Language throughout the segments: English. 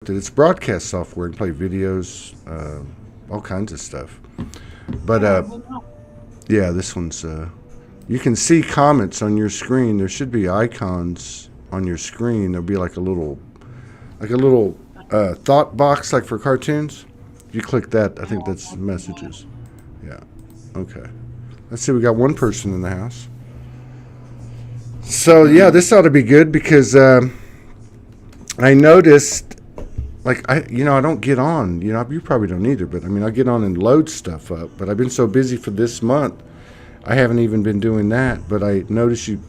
It's broadcast software and play videos, all kinds of stuff. But Yeah, who knows? yeah, this one's. You can see comments on your screen. There should be icons on your screen. There'll be like a little thought box, like for cartoons. If you click that, I think that's messages. Yeah. Okay. Let's see. We got one person in the house. So yeah, this ought to be good because I noticed, like I don't get on. You probably don't either. But I mean, I get on and load stuff up. But I've been so busy for this month, I haven't even been doing that. But I noticed you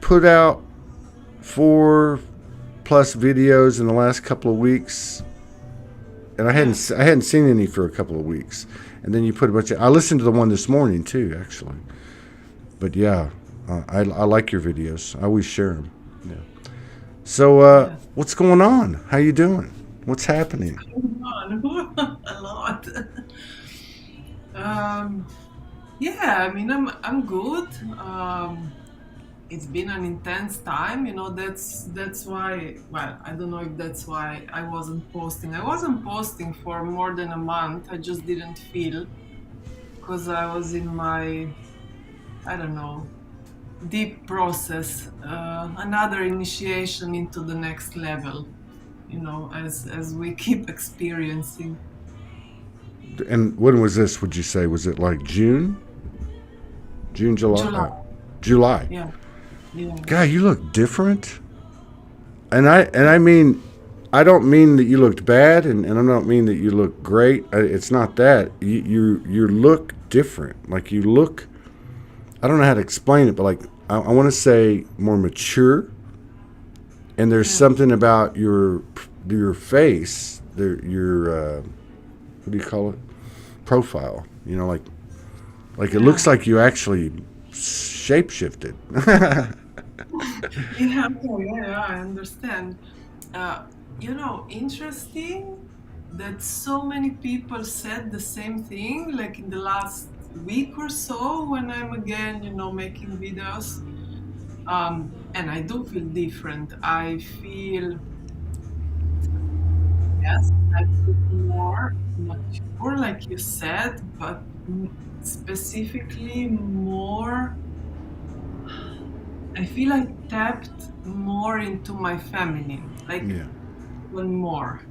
put out 4+ videos in the last couple of weeks, and I hadn't seen any for a couple of weeks. And then you put a bunch of. I listened to the one this morning too, actually. But yeah, I like your videos. I always share them. Yeah. So Yeah. what's going on? How you doing? What's happening? A lot. Um, yeah, I mean, I'm good. It's been an intense time, that's why, well, I don't know if that's why I wasn't posting. I wasn't posting for more than a month. I just didn't feel because I was in my, I don't know, deep process, another initiation into the next level, as we keep experiencing. And when was this? Would you say was it like June, July, July, July? yeah, yeah, God, you look different. And I mean, I don't mean that you looked bad, and I don't mean that you look great. It's not that you look different. Like you look. I don't know how to explain it, but like I want to say more mature. And there's yeah, something about your face, your what do you call it? Profile. Like it yeah, looks like you actually shapeshifted. yeah, yeah, I understand. Uh, Interesting that so many people said the same thing, like in the last week or so when I'm again, making videos. And I do feel different. I feel, yes, I feel more mature, like you said, but specifically more, I feel I tapped more into my feminine, like Yeah. even more.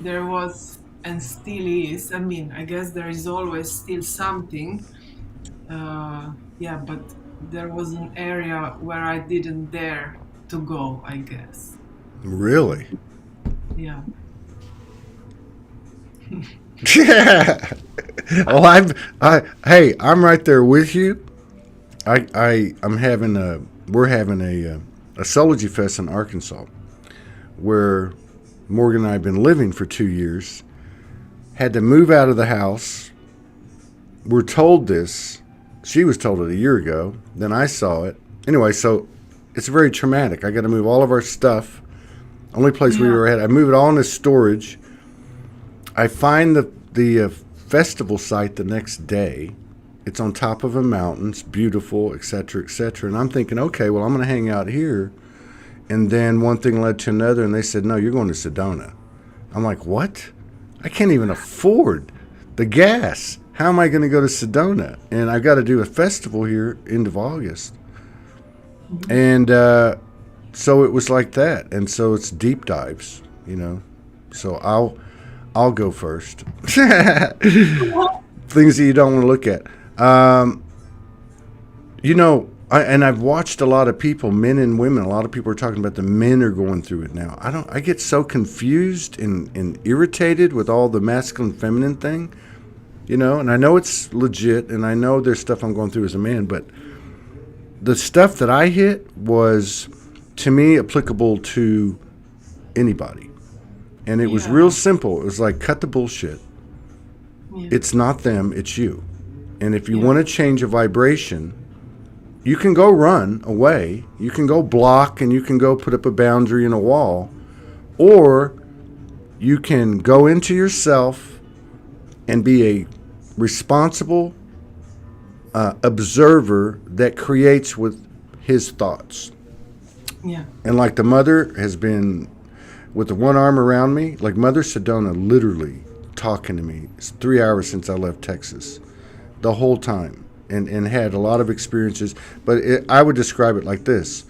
There was and still is. I mean, I guess there is always still something. Yeah, but there was an area where I didn't dare to go, I guess. Really? Yeah. Yeah. Well, hey, I'm right there with you. I'm having we're having a Soulogy Fest in Arkansas, where Morgan and I have been living for 2 years. Had to move out of the house. We're told this. She was told it a year ago. Then I saw it. Anyway, so it's very traumatic. I got to move all of our stuff. Only place we Yeah. were at. I move it all into storage. I find the festival site the next day. It's on top of a mountain. It's beautiful, etc., etc. And I'm thinking, okay, well, I'm going to hang out here. And then one thing led to another, and they said, no, you're going to Sedona. I'm like, what? I can't even afford the gas. How am I going to go to Sedona? And I've got to do a festival here end of August. Mhm. And so it was like that. And so it's deep dives. So I'll go first. Things that you don't want to look at. Um, and I've watched a lot of people, men and women. A lot of people are talking about the men are going through it now. I get so confused and irritated with all the masculine feminine thing. And I know it's legit, and I know there's stuff I'm going through as a man, but the stuff that I hit was, to me, applicable to anybody. And it was real Yeah. simple. It was like, cut the bullshit. Yeah. It's not them, it's you. And if you Yeah. want to change a vibration, you can go run away. You can go block, and you can go put up a boundary and a wall. Or you can go into yourself and be a responsible observer that creates with his thoughts. Yeah. And like the mother has been with the one arm around me, like Mother Sedona literally talking to me. It's 3 hours since I left Texas, the whole time, and had a lot of experiences. But I would describe it like this,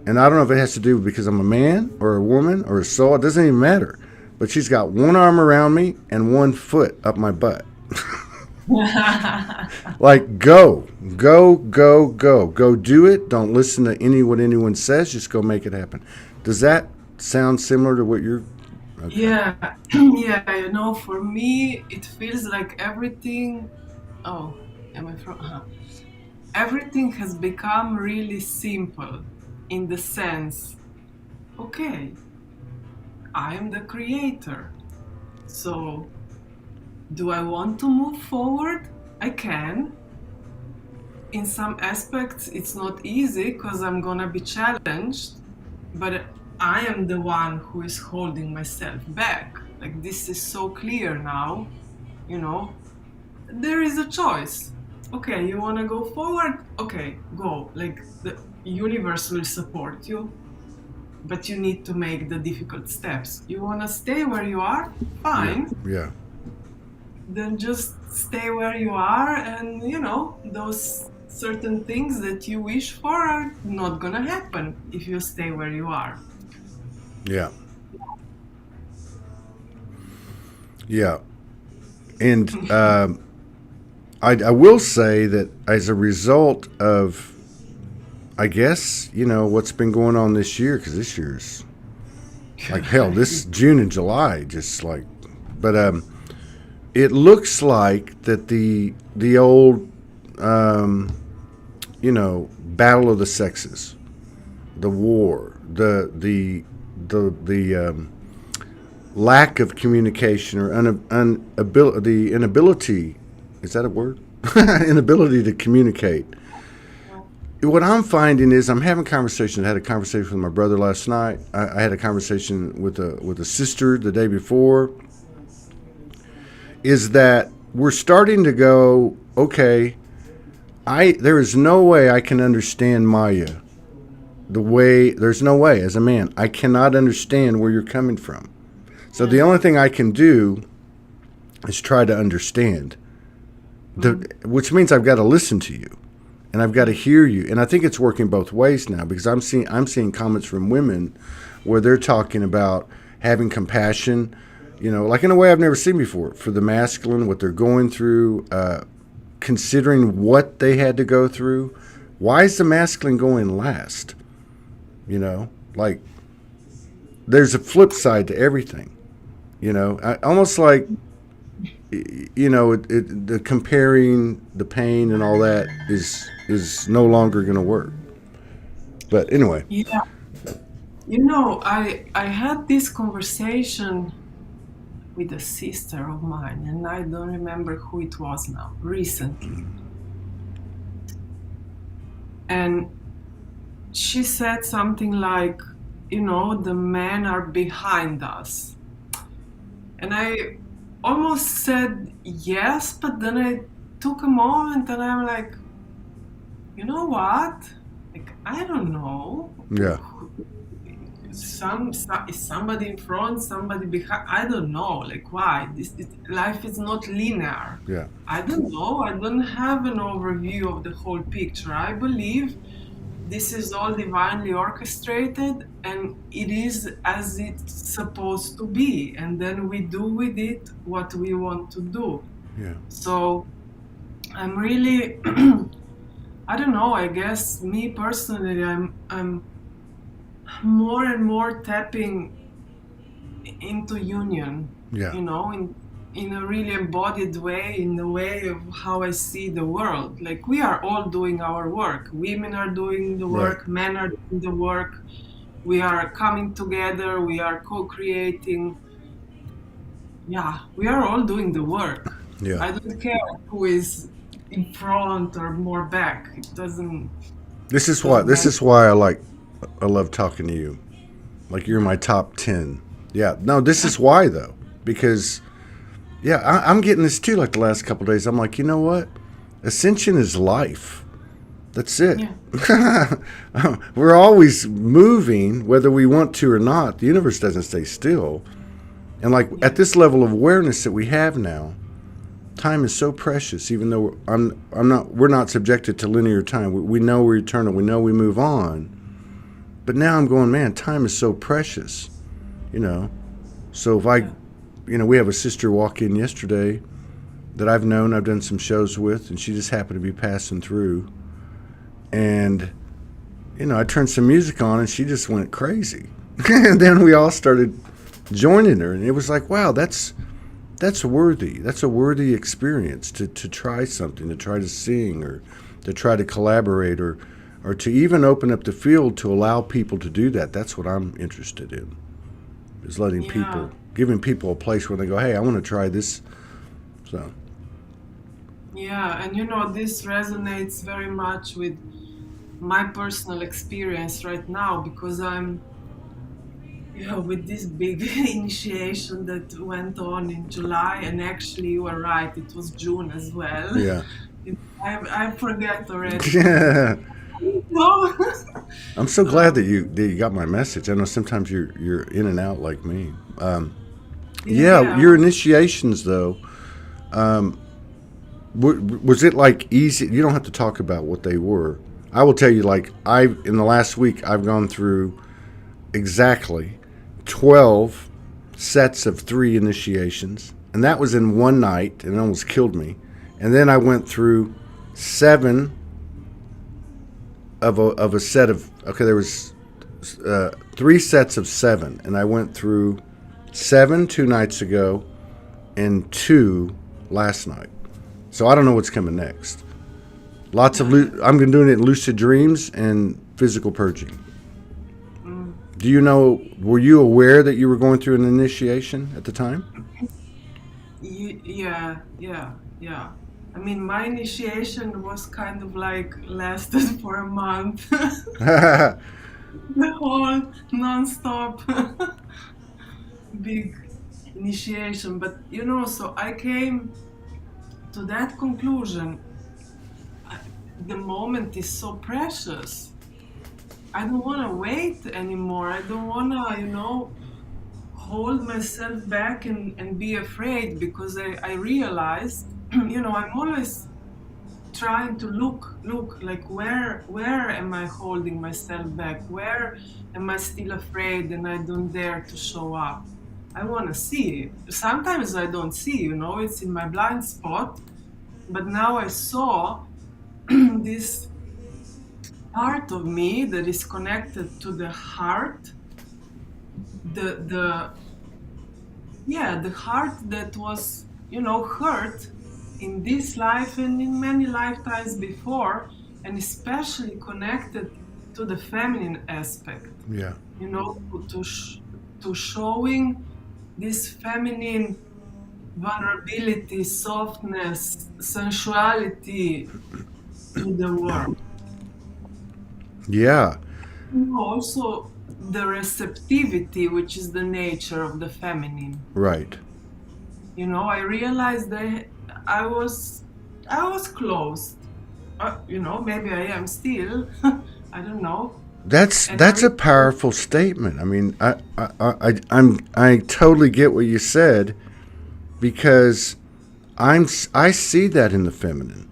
and I don't know if it has to do because I'm a man or a woman or a soul. It doesn't even matter. But she's got one arm around me and one foot up my butt. Like, go do it. Don't listen to what anyone says. Just go make it happen. Does that sound similar to what you're? Okay. Yeah, yeah. For me, it feels like everything. Oh, am I from? Everything has become really simple, in the sense. Okay, I am the creator, so. Do I want to move forward? I can. In some aspects, it's not easy because I'm gonna be challenged, but I am the one who is holding myself back. Like, this is so clear now, there is a choice. Okay, you wanna go forward? Okay, go. Like, the universe will support you, but you need to make the difficult steps. You wanna stay where you are? Fine. Yeah. Then just stay where you are, and those certain things that you wish for are not gonna happen if you stay where you are. Yeah. And I will say that as a result of, I guess, what's been going on this year, because this year's like hell, this June and July just like, but it looks like that the old, battle of the sexes, the war, the lack of communication or the inability, is that a word? Inability to communicate. What I'm finding is I'm having conversations. I had a conversation with my brother last night. I had a conversation with a sister the day before. Is that we're starting to go, okay, there is no way I can understand Maja. There's no way, as a man, I cannot understand where you're coming from. So the only thing I can do is try to understand, which means I've got to listen to you, and I've got to hear you. And I think it's working both ways now, because I'm seeing comments from women where they're talking about having compassion, like in a way I've never seen before, for the masculine, what they're going through, considering what they had to go through. Why is the masculine going last? Like, there's a flip side to everything. Almost like, the comparing the pain and all that is no longer going to work. But anyway. Yeah. I had this conversation with a sister of mine, and I don't remember who it was now, recently. And she said something like, the men are behind us. And I almost said yes, but then I took a moment and I'm like, you know what? Like, I don't know. Yeah. Is somebody in front, somebody behind? I don't know. Like, why? Life is not linear. Yeah. I don't know. I don't have an overview of the whole picture. I believe this is all divinely orchestrated, and it is as it's supposed to be. And then we do with it what we want to do. Yeah. So I'm really, I don't know. I guess me personally, I'm more and more tapping into union. Yeah. In a really embodied way, in the way of how I see the world. Like, we are all doing our work. Women are doing the work, Right. Men are doing the work. We are coming together, we are co-creating. Yeah, we are all doing the work. Yeah. I don't care who is in front or more back. It doesn't. This is why I love talking to you. Like, you're my top 10. Yeah. No, this is why, though. Because, I'm getting this too, like the last couple of days. I'm like, you know what? Ascension is life. That's it. Yeah. We're always moving, whether we want to or not. The universe doesn't stay still. And like at this level of awareness that we have now, time is so precious. Even though we're not subjected to linear time. We know we're eternal. We know we move on. But now I'm going, man, time is so precious. You know. So if we have a sister walk in yesterday that I've known, I've done some shows with, and she just happened to be passing through. And, I turned some music on and she just went crazy. And then we all started joining her. And it was like, wow, that's worthy. That's a worthy experience to try something, to try to sing or to try to collaborate or to even open up the field to allow people to do that. That's what I'm interested in, is letting giving people a place where they go, hey, I want to try this. So. Yeah, and this resonates very much with my personal experience right now, because I'm with this big initiation that went on in July, and actually you were right, it was June as well. Yeah. I forget already. Yeah. No. I'm so glad that you got my message. I know sometimes you're in and out like me. Your initiations though. Was it like easy? You don't have to talk about what they were. I will tell you, like in the last week, I've gone through exactly 12 sets of 3 initiations, and that was in one night, and it almost killed me. And then I went through 7 of a set of, there was 3 sets of 7, and I went through 7 2 nights ago and 2 last night. So I don't know what's coming next. I'm doing it in lucid dreams and physical purging. Do you know, were you aware that you were going through an initiation at the time? Yeah. I mean, my initiation was kind of like lasted for a month. The whole non-stop big initiation. But, so I came to that conclusion. The moment is so precious. I don't want to wait anymore. I don't want to, hold myself back and be afraid, because I realized, I'm always trying to look like where am I holding myself back? Where am I still afraid and I don't dare to show up? I want to see it. Sometimes I don't see, it's in my blind spot. But now I saw this part of me that is connected to the heart, the heart that was, hurt in this life and in many lifetimes before, and especially connected to the feminine aspect. Yeah. To showing this feminine vulnerability, softness, sensuality to the world. Yeah. Also the receptivity, which is the nature of the feminine. Right. I realized that I was closed. Maybe I am still. I don't know. That's a powerful statement. I mean, I totally get what you said, because I see that in the feminine.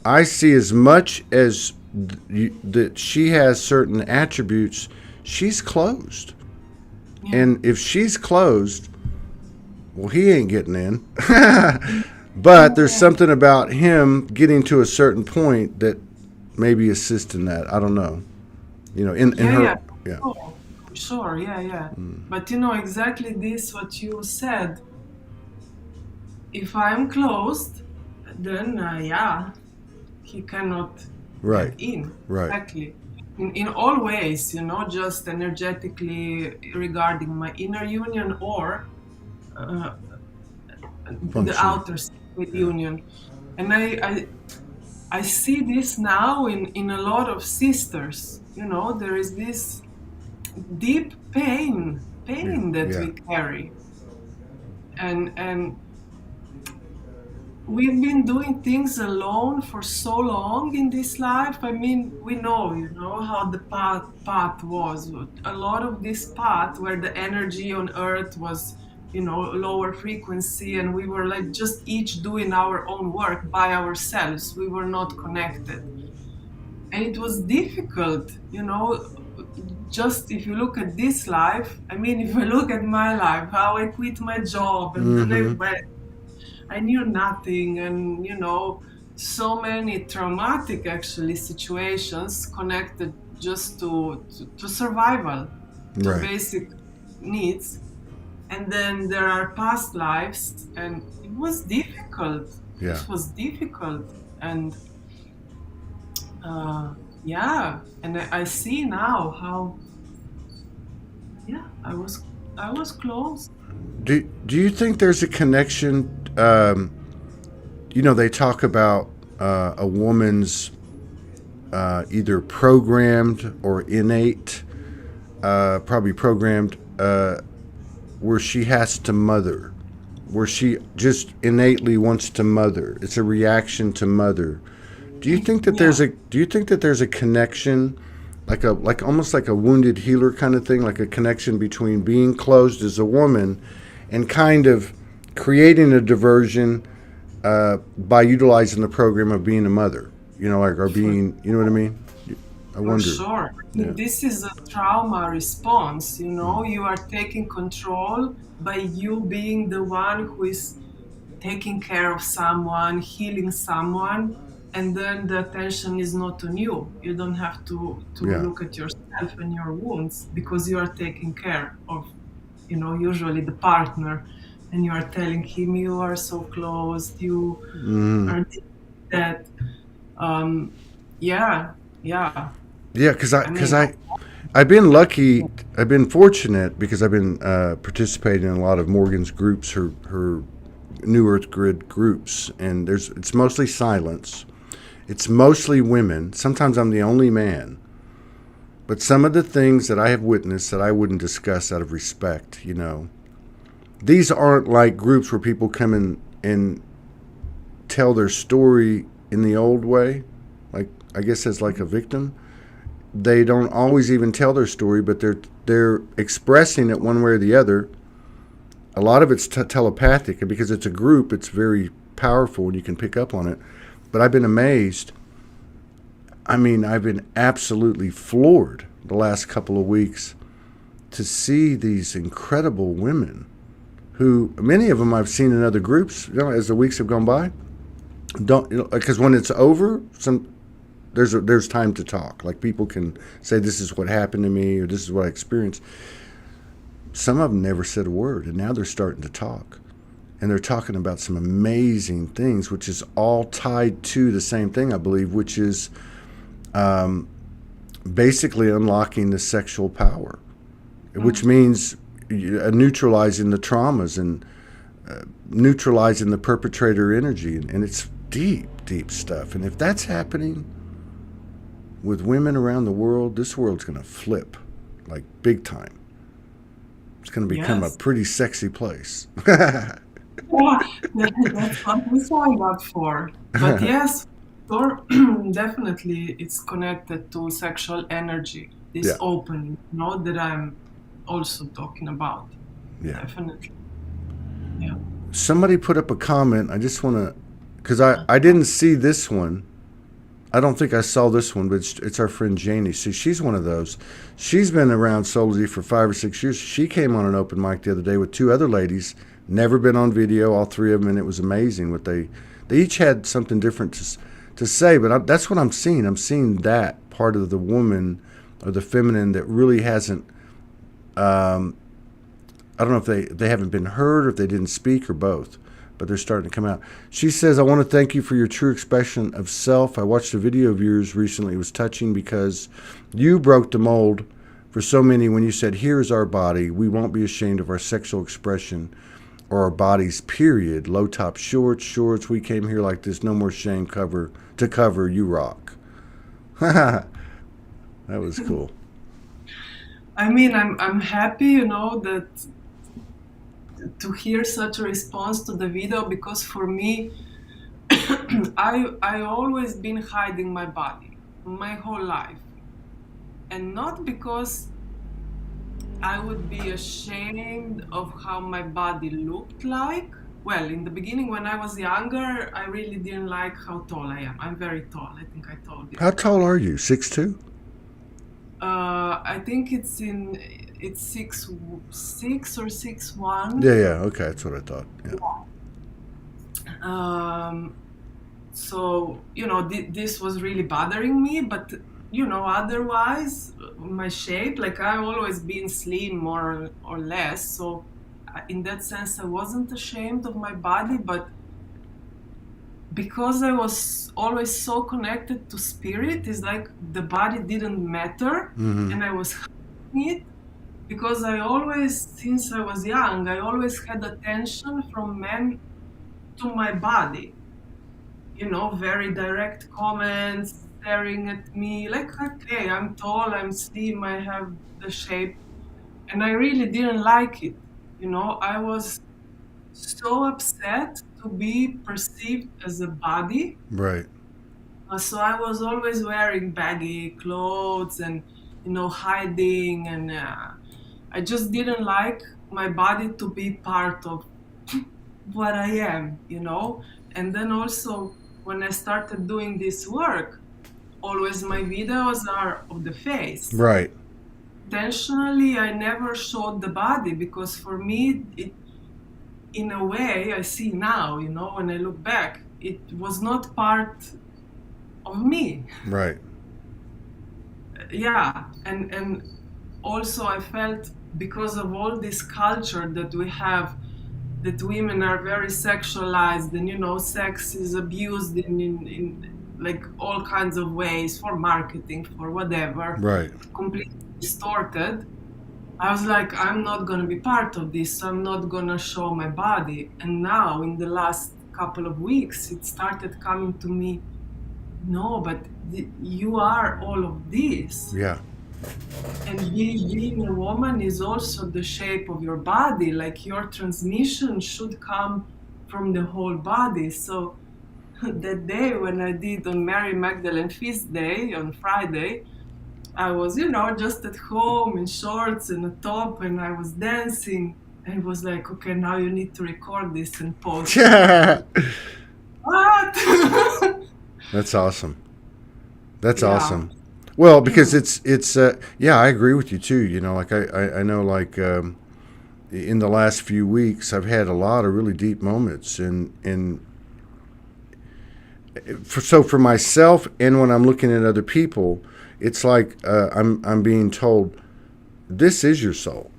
I see as much as that she has certain attributes, she's closed. Yeah. And if she's closed, well, he ain't getting in. But there's something about him getting to a certain point that maybe assists in that. I don't know. In her. Yeah. Oh, sure. Yeah. But exactly this what you said. If I'm closed, then he cannot get in. Right. Exactly. In all ways, just energetically regarding my inner union or the outer union. And I see this now in a lot of sisters. There is this deep pain that we carry. And we've been doing things alone for so long in this life. I mean, we know, how the path was. A lot of this path where the energy on Earth was, lower frequency, and we were like just each doing our own work by ourselves. We were not connected. And it was difficult, just if you look at this life, I mean, if I look at my life, how I quit my job and then I Mm-hmm. went, I knew nothing, and so many traumatic actually situations connected just to survival, to Right. basic needs. And then there are past lives, and it was difficult. Yeah. It was difficult, and yeah, and I see now how, yeah, I was close. Do you think there's a connection? They talk about a woman's either programmed or innate, probably programmed, where she has to mother, where she just innately wants to mother. It's a reaction to mother. Yeah, Do you think that there's a connection, like almost like a wounded healer kind of thing, like a connection between being closed as a woman and kind of creating a diversion by utilizing the program of being a mother, like or for being, you know what I mean? I For wonder. sure. Yeah. This is a trauma response, you are taking control by you being the one who is taking care of someone, healing someone, and then the attention is not on you. You don't have to Yeah. look at yourself and your wounds because you are taking care of, usually the partner, and you are telling him you are so close, you Mm. are that. Um, yeah, yeah. Yeah, because I I because mean, I I've been lucky. I've been fortunate because I've been participating in a lot of Morgan's groups, her New Earth Grid groups, and it's mostly silence. It's mostly women. Sometimes I'm the only man. But some of the things that I have witnessed that I wouldn't discuss out of respect, these aren't like groups where people come in and tell their story in the old way, like I guess as like a victim. They don't always even tell their story, but they're expressing it one way or the other. A lot of it's telepathic, and because it's a group, it's very powerful, and you can pick up on it. But I've been amazed. I mean, I've been absolutely floored the last couple of weeks to see these incredible women who many of them I've seen in other groups, as the weeks have gone by. Don't, because when it's over, there's time to talk. Like people can say this is what happened to me or this is what I experienced. Some of them never said a word, and now they're starting to talk, and they're talking about some amazing things, which is all tied to the same thing, I believe, which is basically unlocking the sexual power, which means neutralizing the traumas and neutralizing the perpetrator energy, and it's deep, deep stuff. And if that's happening with women around the world, this world's going to flip like big time. It's going to become a yes. pretty sexy place. Yeah, that's what we signed up for. But yes, sure, definitely it's connected to sexual energy, this Yeah, opening, that I'm also talking about. yeah. Definitely. Yeah. Somebody put up a comment. I just want to, because I didn't see this one. I don't think I saw this one, but it's our friend Janie. See, she's one of those. She's been around Soulogy for 5 or 6 years. She came on an open mic the other day with two other ladies. Never been on video, all three of them, and it was amazing. What they each had something different to say. But that's what I'm seeing. I'm seeing that part of the woman or the feminine that really hasn't. I don't know if they haven't been heard or if they didn't speak or both, but they're starting to come out. She says, I want to thank you for your true expression of self. I watched a video of yours recently. It was touching because you broke the mold for so many when you said, here is our body. We won't be ashamed of our sexual expression or our bodies, period. Low top shorts. We came here like this. No more shame to cover. You rock. That was cool. I mean, I'm happy, that to hear such a response to the video, because for me, I always been hiding my body my whole life, and not because I would be ashamed of how my body looked like. Well, in the beginning, when I was younger, I really didn't like how tall I am. I'm very tall. I think I told you. How tall are you? 6'2"? I think it's 6'6" or 6'1". Yeah. Okay, that's what I thought. Yeah. So this was really bothering me, but otherwise my shape, like I've always been slim more or less, so in that sense I wasn't ashamed of my body. But because I was always so connected to spirit, it's like the body didn't matter, and I was hiding it because I always, since I was young, I always had attention from men to my body. Very direct comments, staring at me, like, okay, I'm tall, I'm slim, I have the shape. And I really didn't like it. I was so upset to be perceived as a body. Right. So I was always wearing baggy clothes and, hiding. And I just didn't like my body to be part of what I am. And then also, when I started doing this work, always my videos are of the face. Right. Intentionally, I never showed the body because for me, in a way, I see now, when I look back, it was not part of me. Right. Yeah. And also I felt, because of all this culture that we have, that women are very sexualized, and sex is abused in like all kinds of ways, for marketing, for whatever. Right. Completely distorted. I was like, I'm not gonna be part of this, so I'm not gonna show my body. And now, in the last couple of weeks, it started coming to me, no, but you are all of this. Yeah. And being a woman is also the shape of your body. Like, your transmission should come from the whole body. So that day when I did on Mary Magdalene Feast Day on Friday, I was, just at home in shorts and a top, and I was dancing. And it was like, okay, now you need to record this and post. What? That's awesome. That's Yeah. awesome. Well, because it's yeah, I agree with you too. Like I know, like in the last few weeks, I've had a lot of really deep moments, and for myself, and when I'm looking at other people, it's like I'm being told, this is your soul.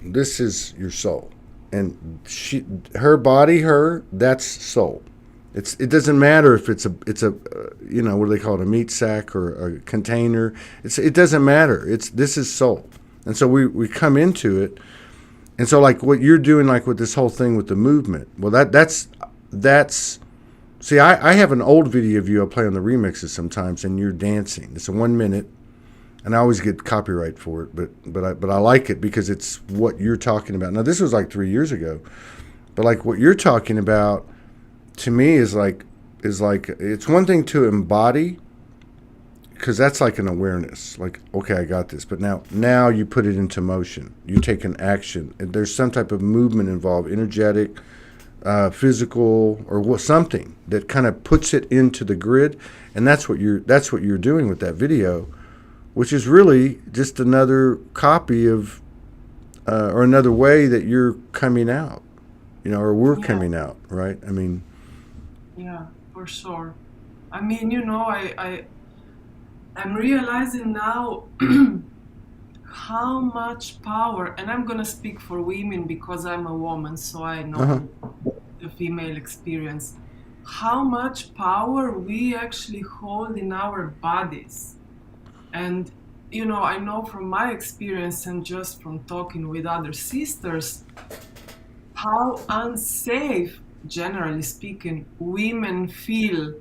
This is your soul, and her body, that's soul. It doesn't matter if it's a what do they call it, a meat sack or a container. It doesn't matter. This is soul, and so we come into it, and so like what you're doing, like with this whole thing with the movement. Well, that's. See, I have an old video of you I play on the remixes sometimes, and you're dancing. It's a 1 minute, and I always get copyright for it, but I like it because it's what you're talking about. Now this was like 3 years ago, but like what you're talking about, to me, is like it's one thing to embody, because that's like an awareness, like, okay, I got this, but now you put it into motion, you take an action, and there's some type of movement involved, energetic, physical, or something that kind of puts it into the grid, and that's what you're doing with that video, which is really just another copy of or another way that you're coming out, or we're coming out, right? I mean. Yeah, for sure. I mean, I'm realizing now how much power, and I'm gonna speak for women because I'm a woman, so I know the female experience, how much power we actually hold in our bodies. And, I know from my experience and just from talking with other sisters, how unsafe, generally speaking, women feel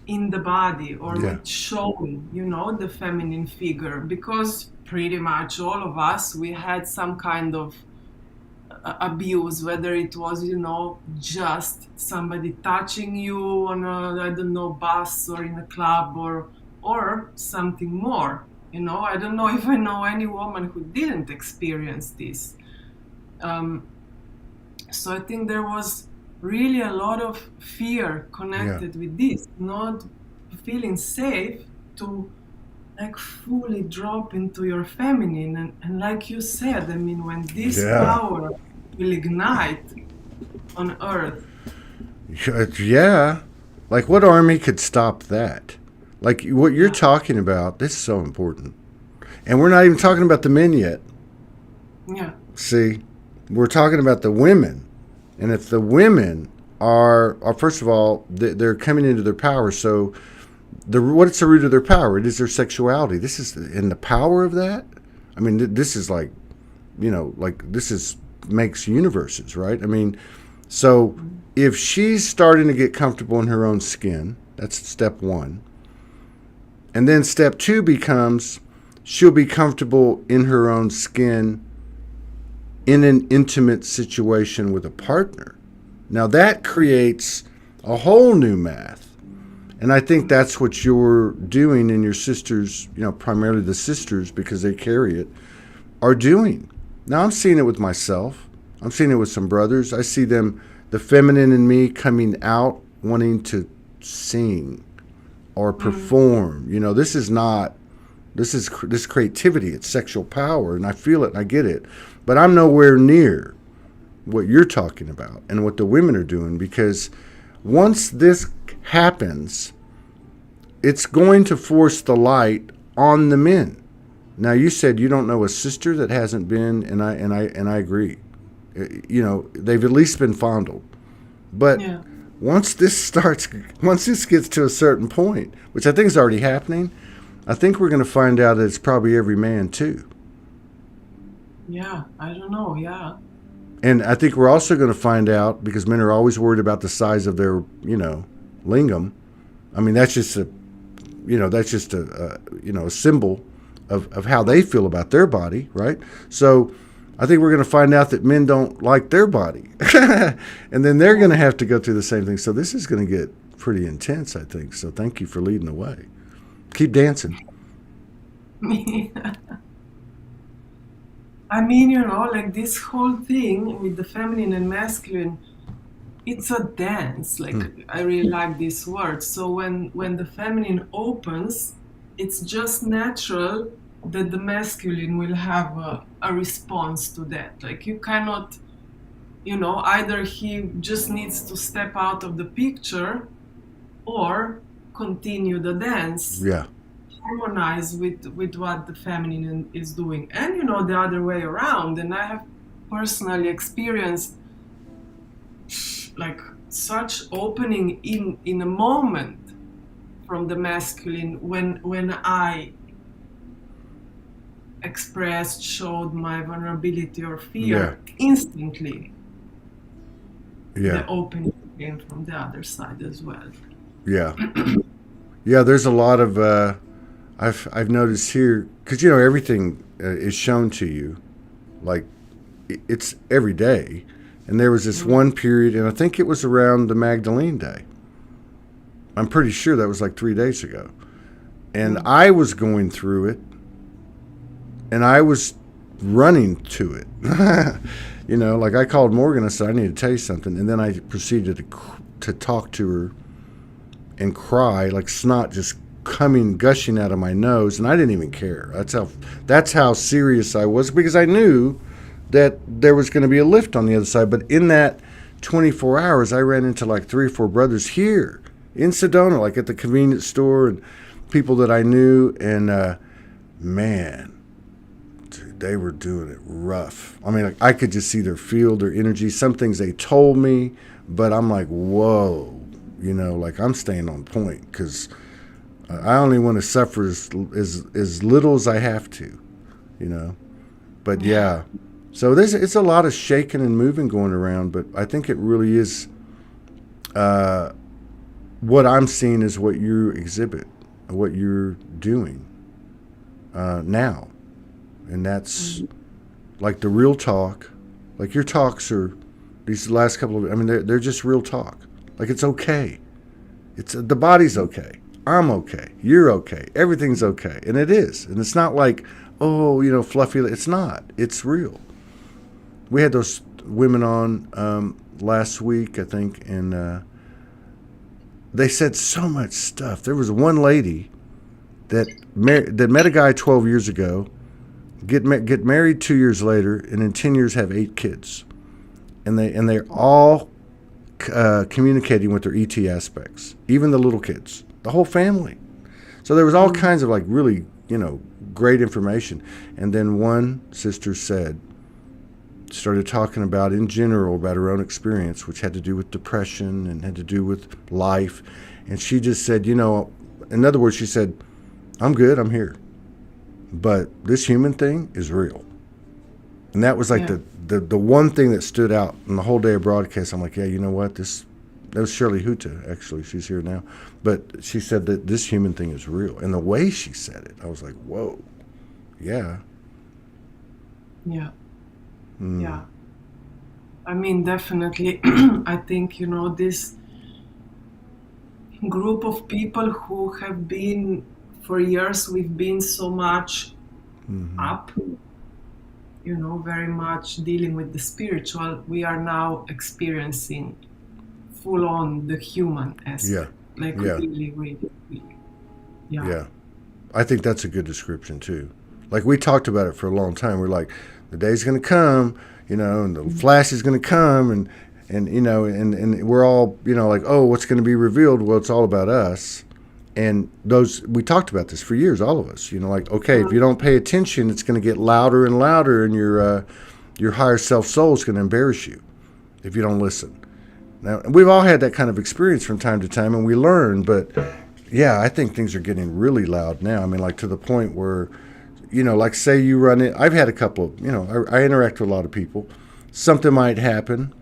in the body, or with showing, the feminine figure, because pretty much all of us, we had some kind of abuse, whether it was, just somebody touching you on a, I don't know, bus or in a club, or something more. I don't know if I know any woman who didn't experience this. Um, so I think there was really a lot of fear Yeah. connected with this, not feeling safe to like fully drop into your feminine. And like you said, I mean, when this Yeah. power will ignite on earth. Yeah. Like, what army could stop that? Like, what you're Yeah, talking about, this is so important. And we're not even talking about the men yet. yeah, See, we're talking about the women. And if the women are first of all, they're coming into their power. So, what's the root of their power? It is their sexuality. This is, in the power of that. I mean, this is like, like this is makes universes, right? I mean, so if she's starting to get comfortable in her own skin, that's step one. And then step two becomes she'll be comfortable in her own skin in an intimate situation with a partner. Now that creates a whole new math. And I think that's what you're doing, and your sisters, primarily the sisters because they carry it, are doing. Now I'm seeing it with myself. I'm seeing it with some brothers. I see them, the feminine in me, coming out wanting to sing or perform. This is not, this creativity. It's sexual power, and I feel it and I get it. But I'm nowhere near what you're talking about and what the women are doing, because once this happens, it's going to force the light on the men. Now you said you don't know a sister that hasn't been, and I agree. They've at least been fondled. But yeah, once this gets to a certain point, which I think is already happening, I think we're going to find out that it's probably every man too. yeah. I don't know. Yeah, And I think we're also going to find out, because men are always worried about the size of their, lingam. I mean, that's just a symbol of how they feel about their body, right? So I think we're going to find out that men don't like their body. And then they're going to have to go through the same thing. So this is going to get pretty intense, I think. So thank you for leading the way. Keep dancing. I mean, like this whole thing with the feminine and masculine, it's a dance. Like I really like this word. So when the feminine opens, it's just natural that the masculine will have a response to that. Like you cannot, either he just needs to step out of the picture or continue the dance, Yeah. harmonize with what the feminine is doing, and the other way around. And I have personally experienced like such opening in a moment from the masculine when I expressed, showed my vulnerability or Yeah. fear. Instantly Yeah. the opening came from the other side as well. Yeah. Yeah. There's a lot of, I've noticed here, because, everything is shown to you. Like, it's every day. And there was this one period, and I think it was around the Magdalene Day. I'm pretty sure that was like 3 days ago. And I was going through it, and I was running to it. Like I called Morgan, I said, I need to tell you something. And then I proceeded to talk to her and cry, like snot just gushing out of my nose. And I didn't even care. That's how serious I was, because I knew that there was going to be a lift on the other side. But in that 24 hours, I ran into like 3 or 4 brothers here in Sedona, like at the convenience store, and people that I knew. And man, dude, they were doing it rough. I mean, like, I could just see their feel, their energy, some things they told me, but I'm like, whoa, like I'm staying on point, because I only want to suffer as little as I have to. But yeah. So it's a lot of shaking and moving going around, but I think it really is, what I'm seeing is what you exhibit, what you're doing now. And that's like the real talk, Like your talks are these last couple of. I mean, they're just real talk. Like it's okay. It's the body's okay. I'm okay. You're okay. Everything's okay, and it is. And it's not like fluffy. It's not. It's real. We had those women on last week, I think, and they said so much stuff. There was one lady that met a guy 12 years ago, get married 2 years later, and in 10 years have 8 kids, and they're all communicating with their ET aspects, even the little kids, the whole family. So there was all kinds of like really great information. And then one sister started talking about in general about her own experience, which had to do with depression and had to do with life. And she just said, in other words, she said, I'm good, I'm here. But this human thing is real. And that was like the one thing that stood out in the whole day of broadcast. I'm like, yeah, you know what? That was Shirley Huta, actually. She's here now. But she said that this human thing is real. And the way she said it, I was like, whoa, yeah. Yeah. Yeah. I mean, definitely, I think, this group of people who have been, for years, we've been so much up, very much dealing with the spiritual. We are now experiencing full on the human aspect. Yeah. Really, really. Yeah. I think that's a good description, too. Like, we talked about it for a long time. We're like, the day's going to come, and the flash is going to come, and we're all, like, oh, what's going to be revealed? Well, it's all about us. And we talked about this for years, all of us, like, okay, if you don't pay attention, it's going to get louder and louder, and your higher self soul is going to embarrass you if you don't listen. Now, we've all had that kind of experience from time to time, and we learn, but yeah, I think things are getting really loud now. I mean, like to the point where, like say you run it. I've had a couple of, I interact with a lot of people. Something might happen.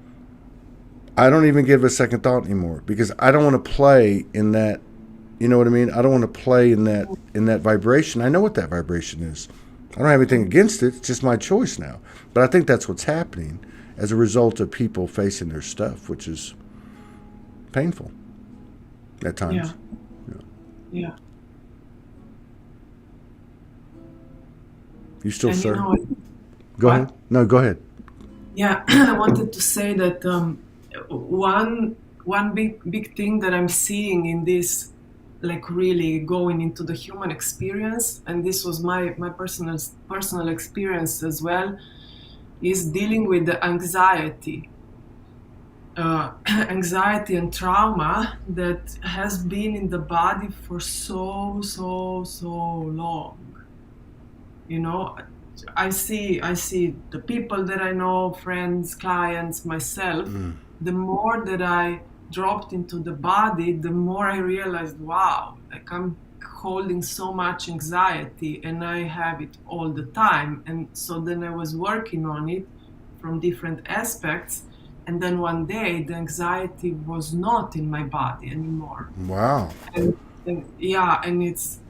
I don't even give a second thought anymore because I don't want to play in that. You know what I mean? I don't want to play in that vibration. I know what that vibration is. I don't have anything against it. It's just my choice now. But I think that's what's happening as a result of people facing their stuff, which is painful at times. Yeah. You still, sir? Go ahead. No, go ahead. Yeah, I wanted to say that one big thing that I'm seeing in this, like really going into the human experience, and this was my personal experience as well, is dealing with the anxiety and trauma that has been in the body for so long. I see the people that I know, friends, clients, myself. The more that I dropped into the body, the more I realized, wow, like I'm holding so much anxiety and I have it all the time. And so then I was working on it from different aspects. And then one day the anxiety was not in my body anymore. Wow. And it's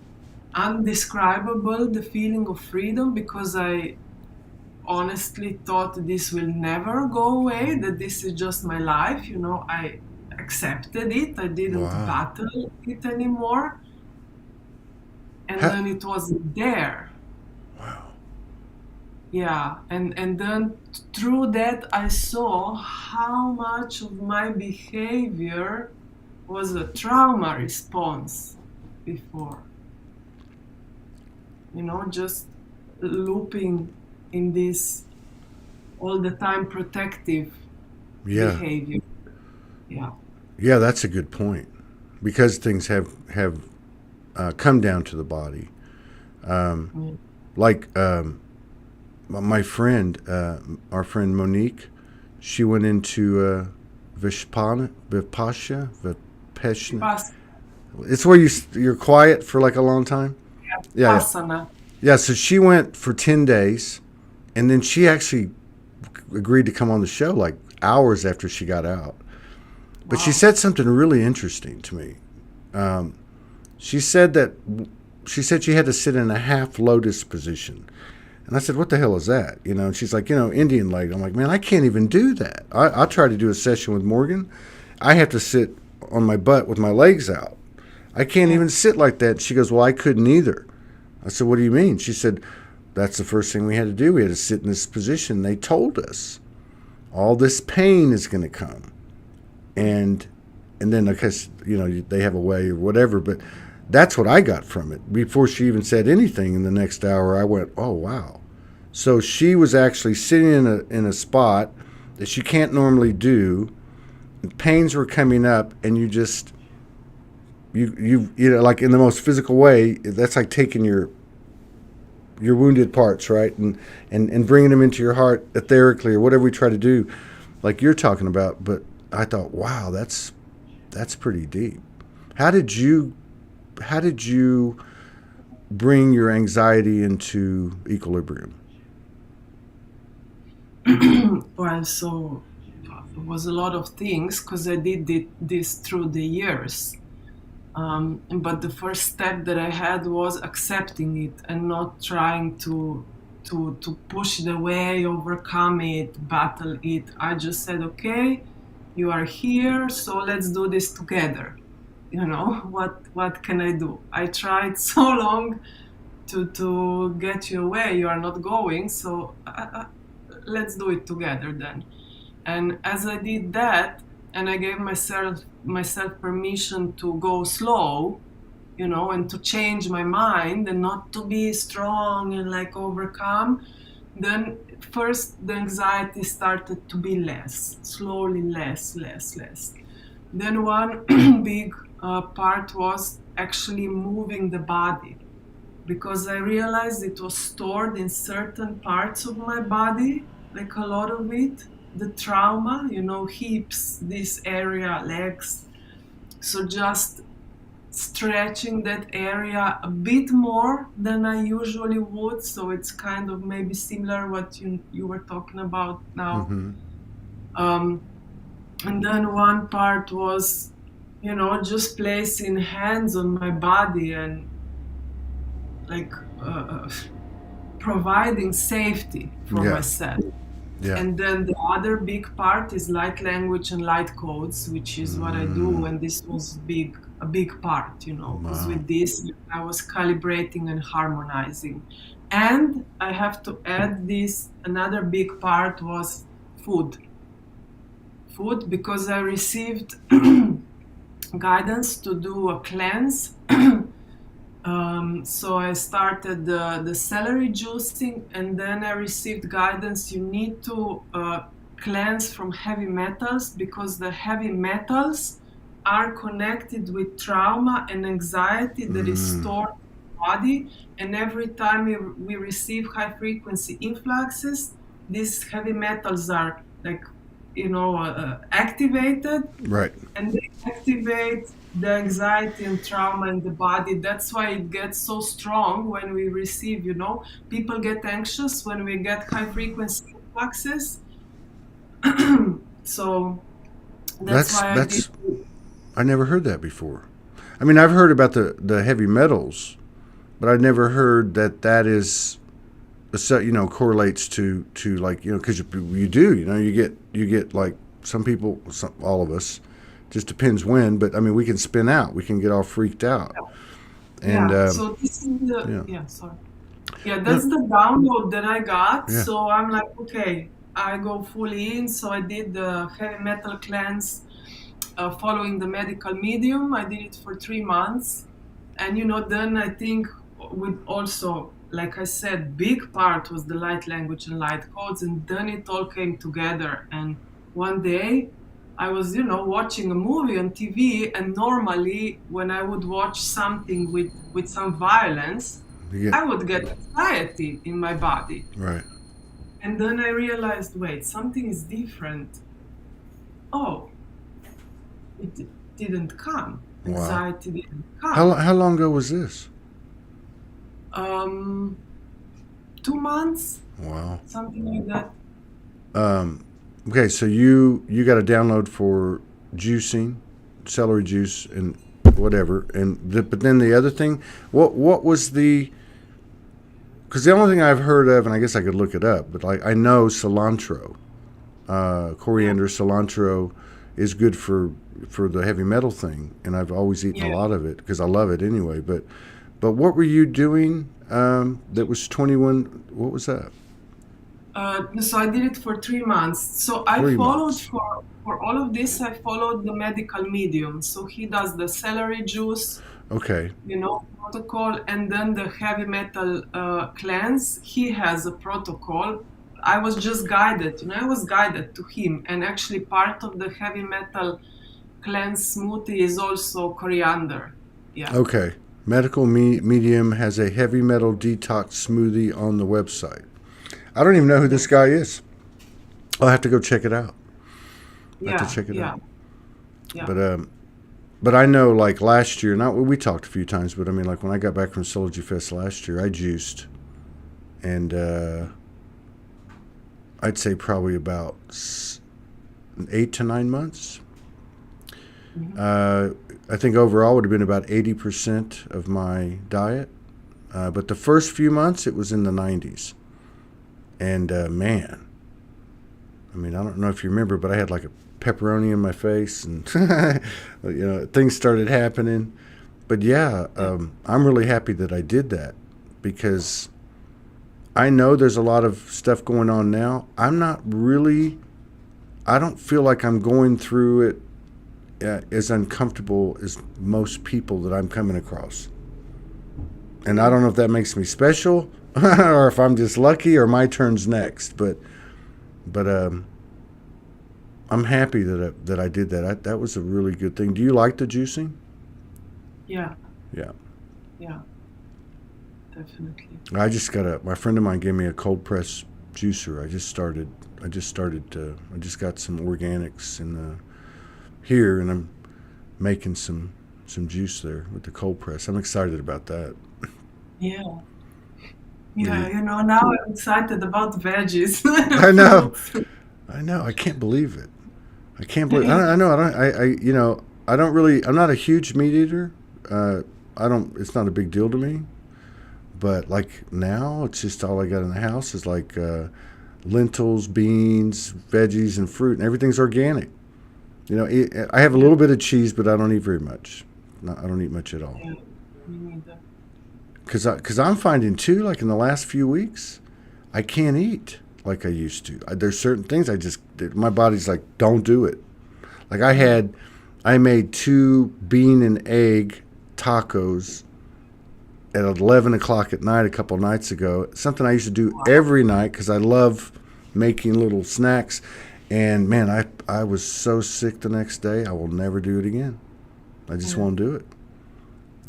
undescribable, the feeling of freedom, because I honestly thought this will never go away, that this is just my life. I accepted it. I didn't battle it anymore. And then it wasn't there. Wow. Yeah. And then through that, I saw how much of my behavior was a trauma response before. Just looping in this all the time protective behavior. Yeah, that's a good point. Because things have come down to the body. Like my friend, our friend Monique, she went into Vipassana. It's where you're quiet for like a long time. Vipassana. Yeah, so she went for 10 days, and then she actually agreed to come on the show like hours after she got out. But she said something really interesting to me. She said she had to sit in a half lotus position. And I said, what the hell is that? And she's like, Indian leg. I'm like, man, I can't even do that. I tried to do a session with Morgan. I have to sit on my butt with my legs out. I can't even sit like that. She goes, well, I couldn't either. I said, what do you mean? She said, that's the first thing we had to do. We had to sit in this position. They told us all this pain is going to come. And then, because, they have a way or whatever. But that's what I got from it. Before she even said anything in the next hour, I went, oh, wow. So she was actually sitting in a spot that she can't normally do. Pains were coming up, and you just, like in the most physical way, that's like taking your wounded parts, right, and bringing them into your heart etherically or whatever we try to do, like you're talking about. But I thought, wow, that's pretty deep. How did you bring your anxiety into equilibrium? Well, so it was a lot of things because I did this through the years. But the first step that I had was accepting it and not trying to push it away, overcome it, battle it. I just said, okay, you are here, so let's do this together. What can I do? I tried so long to get you away. You are not going, so let's do it together then. And as I did that, and I gave myself permission to go slow, and to change my mind and not to be strong and like overcome, then first the anxiety started to be less, slowly less. Then one big part was actually moving the body, because I realized it was stored in certain parts of my body, like a lot of it, the trauma, hips, this area, legs. So just stretching that area a bit more than I usually would. So it's kind of maybe similar what you were talking about now. Mm-hmm. And then one part was, just placing hands on my body and like providing safety for myself. Yeah. And then the other big part is light language and light codes, which is what I do. And this was a big part, because with this I was calibrating and harmonizing. And I have to add this, another big part was food, because I received guidance to do a cleanse. So I started the celery juicing, and then I received guidance. You need to cleanse from heavy metals, because the heavy metals are connected with trauma and anxiety that is stored in the body. And every time we receive high frequency influxes, these heavy metals are like, activated. Right. And they activate the anxiety and trauma in the body. That's why it gets so strong when we receive, people get anxious when we get high frequency influxes. So that's why I never heard that before. I mean, I've heard about the heavy metals, but I never heard that is, correlates to like, because you do, you get like some people, all of us, just depends when, but I mean, we can spin out, we can get all freaked out. And so this is that's the download that I got. So I'm like, okay, I go fully in. So I did the heavy metal cleanse following the medical medium. I did it for 3 months, and then I think with also, like I said, big part was the light language and light codes, and then it all came together. And one day I was, watching a movie on TV, and normally when I would watch something with some violence, I would get anxiety in my body. Right. And then I realized, wait, something is different. Oh, it didn't come. Anxiety didn't come. How long ago was this? 2 months. Wow. Something like that. Okay, so you got a download for juicing, celery juice, and whatever, but then the other thing, what was the because the only thing I've heard of, and I guess I could look it up, but like I know cilantro, coriander, cilantro is good for the heavy metal thing, and I've always eaten a Yeah. lot of it because I love it anyway. But what were you doing that was 21? What was that? So I did it for 3 months. So I 3 months. followed for all of this. I followed the medical medium. So he does the celery juice, Okay. protocol, and then the heavy metal cleanse. He has a protocol. I was just guided. I was guided to him, and actually part of the heavy metal cleanse smoothie is also coriander. Yeah. Okay. Medical Medium has a heavy metal detox smoothie on the website. I don't even know who this guy is. I'll have to go check it out. I have to Yeah. check it Yeah. out. Yeah. But I know like last year, not we talked a few times, but I mean like when I got back from Soulogy Fest last year, I juiced, and I'd say probably about 8 to 9 months. I think overall would have been about 80% of my diet. But the first few months, it was in the 90s. And man, I mean, I don't know if you remember, but I had like a pepperoni in my face, and things started happening. But yeah, I'm really happy that I did that because I know there's a lot of stuff going on now. I don't feel like I'm going through it as uncomfortable as most people that I'm coming across. And I don't know if that makes me special or if I'm just lucky or my turn's next. But I'm happy that I did that. That was a really good thing. Do you like the juicing? Yeah. Yeah. Yeah. Definitely. I just my friend of mine gave me a cold press juicer. I just got some organics here, and I'm making some juice there with the cold press. I'm excited about that. Yeah. Yeah. Yeah, now I'm excited about veggies I and know. fruits. I know. I can't believe it. I can't believe. I know. I don't really. I'm not a huge meat eater. I don't. It's not a big deal to me. But like now, it's just all I got in the house is like lentils, beans, veggies, and fruit, and everything's organic. I have a little bit of cheese, but I don't eat very much. No, I don't eat much at all. Yeah, me neither. Because I'm finding too, like in the last few weeks, I can't eat like I used to. There's certain things my body's like, don't do it. Like I made 2 bean and egg tacos at 11 o'clock at night a couple nights ago. Something I used to do every night because I love making little snacks. And man, I was so sick the next day. I will never do it again. I just won't do it.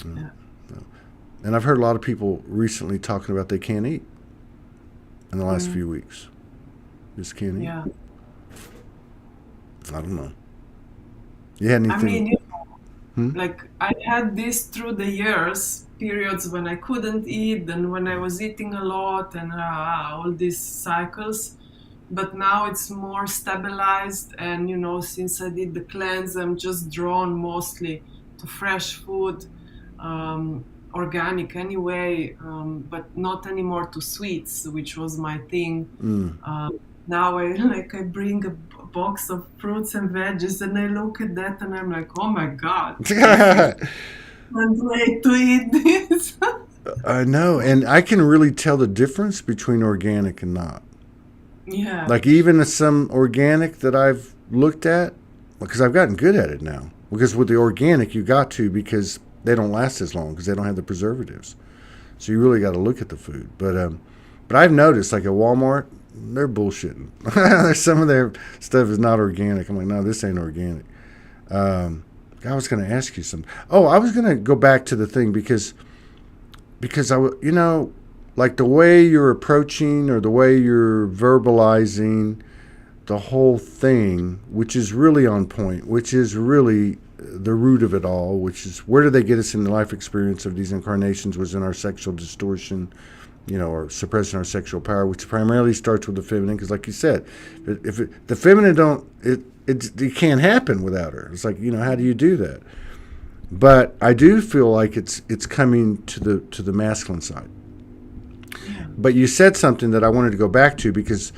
Yeah. And I've heard a lot of people recently talking about they can't eat in the last few weeks. Just can't eat. Yeah. I don't know. You had I anything? mean, like I had this through the years, periods when I couldn't eat and when I was eating a lot and all these cycles. But now it's more stabilized, and since I did the cleanse, I'm just drawn mostly to fresh food, organic anyway, but not anymore to sweets, which was my thing. Now I bring a box of fruits and veggies, and I look at that and I'm like, oh my God, I can't wait to eat this. I know, and I can really tell the difference between organic and not. Yeah. Like even some organic that I've looked at, because I've gotten good at it now. Because with the organic, you got to, because they don't last as long because they don't have the preservatives. So you really got to look at the food. But I've noticed, like at Walmart, they're bullshitting. Some of their stuff is not organic. I'm like, no, this ain't organic. I was going to ask you something. Oh, I was going to go back to the thing because like the way you're approaching or the way you're verbalizing the whole thing, which is really on point, which is really the root of it all, which is where do they get us in the life experience of these incarnations was in our sexual distortion, or suppressing our sexual power, which primarily starts with the feminine. Because like you said, the feminine it can't happen without her. It's like, how do you do that? But I do feel like it's coming to the masculine side. but you said something that I wanted to go back to because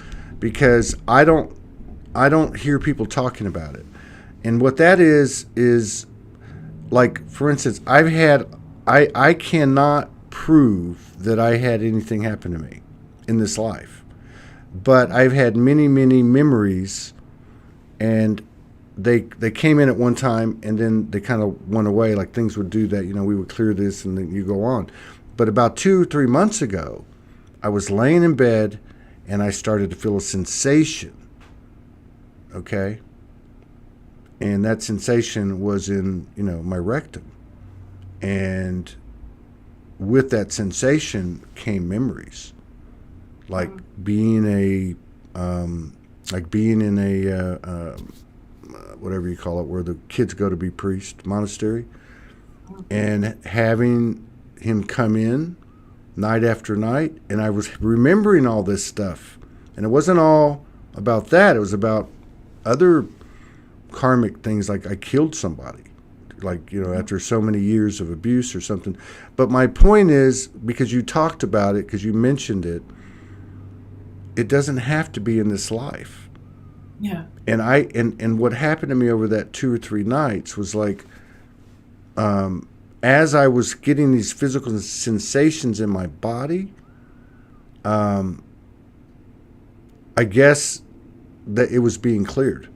I don't hear people talking about it. And what that is like, for instance, I cannot prove that I had anything happen to me in this life. But I've had many, many memories, and they came in at one time and then they kind of went away. Like things would do that, we would clear this and then you go on. But about 2 or 3 months ago, I was laying in bed and I started to feel a sensation. Okay? And that sensation was in, my rectum. And with that sensation came memories. Like being in a whatever you call it, where the kids go to be priests, monastery, and having him come in night after night, and I was remembering all this stuff, and it wasn't all about that. It was about other karmic things, like I killed somebody, like after so many years of abuse or something. But my point is, because you talked about it, because you mentioned it, it doesn't have to be in this life. Yeah. And what happened to me over that 2 or 3 nights was like, as I was getting these physical sensations in my body, I guess that it was being cleared.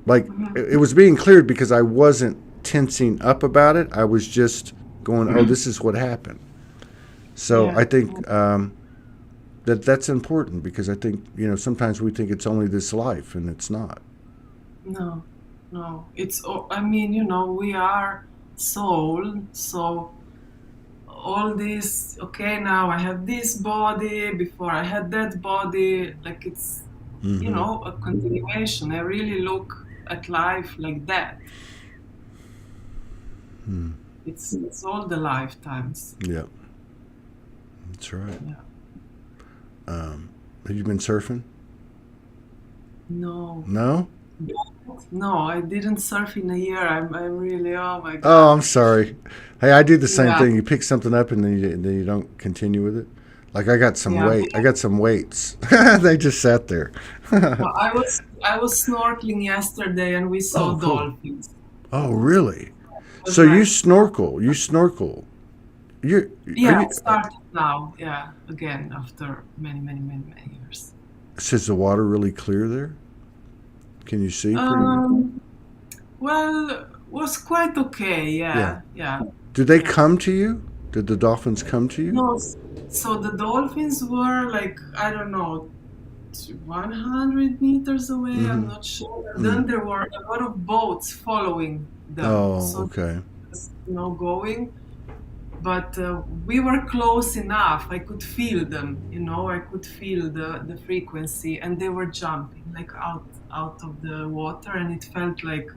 Like it was being cleared because I wasn't tensing up about it. I was just going, oh, this is what happened. So I think that's important, because I think, sometimes we think it's only this life, and it's not. No, it's, we are soul, so all this, okay, now I have this body, before I had that body, like it's, a continuation. I really look at life like that. It's all the lifetimes. Yeah, that's right. Yeah. Have you been surfing? No. No? No, I didn't surf in a year. I'm really, oh my God. Oh, I'm sorry. Hey, I do the same Yeah. thing. You pick something up and then you don't continue with it. Like I got some weight. I got some weights. They just sat there. Well, I was snorkeling yesterday and we saw Oh, cool. dolphins. Oh, really? It was So you nice. snorkel? You snorkel? Are Yeah, you? I started now. Yeah, again after many, many, many, many years. Is the water really clear there? Can you see pretty good? Well, was quite okay. Yeah. Yeah. Did they Yeah. come to you? Did the dolphins come to you? No, so the dolphins were like, I don't know, 100 meters away. I'm not sure. And then there were a lot of boats following them. Oh, So okay. just, going. But we were close enough. I could feel them, I could feel the frequency, and they were jumping like out of the water, and it felt like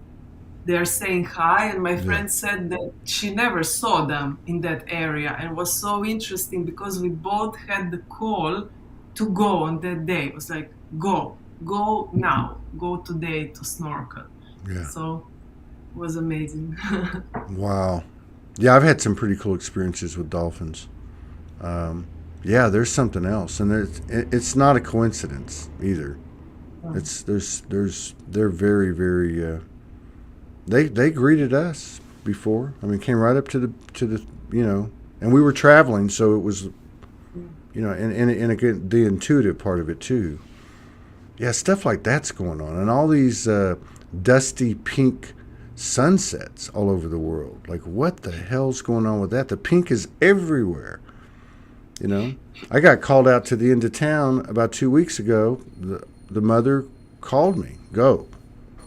they're saying hi. And my friend said that she never saw them in that area, and it was so interesting because we both had the call to go on that day. It was like, go now, go today to snorkel. Yeah. So it was amazing. Wow. Yeah, I've had some pretty cool experiences with dolphins. Yeah, there's something else, and it's not a coincidence either. They're very, very. They greeted us before. I mean, came right up to the and we were traveling, so it was, and again, the intuitive part of it too. Yeah, stuff like that's going on, and all these dusty pink sunsets all over the world. Like, what the hell's going on with that? The pink is everywhere. I got called out to the end of town about 2 weeks ago. The mother called me. Go.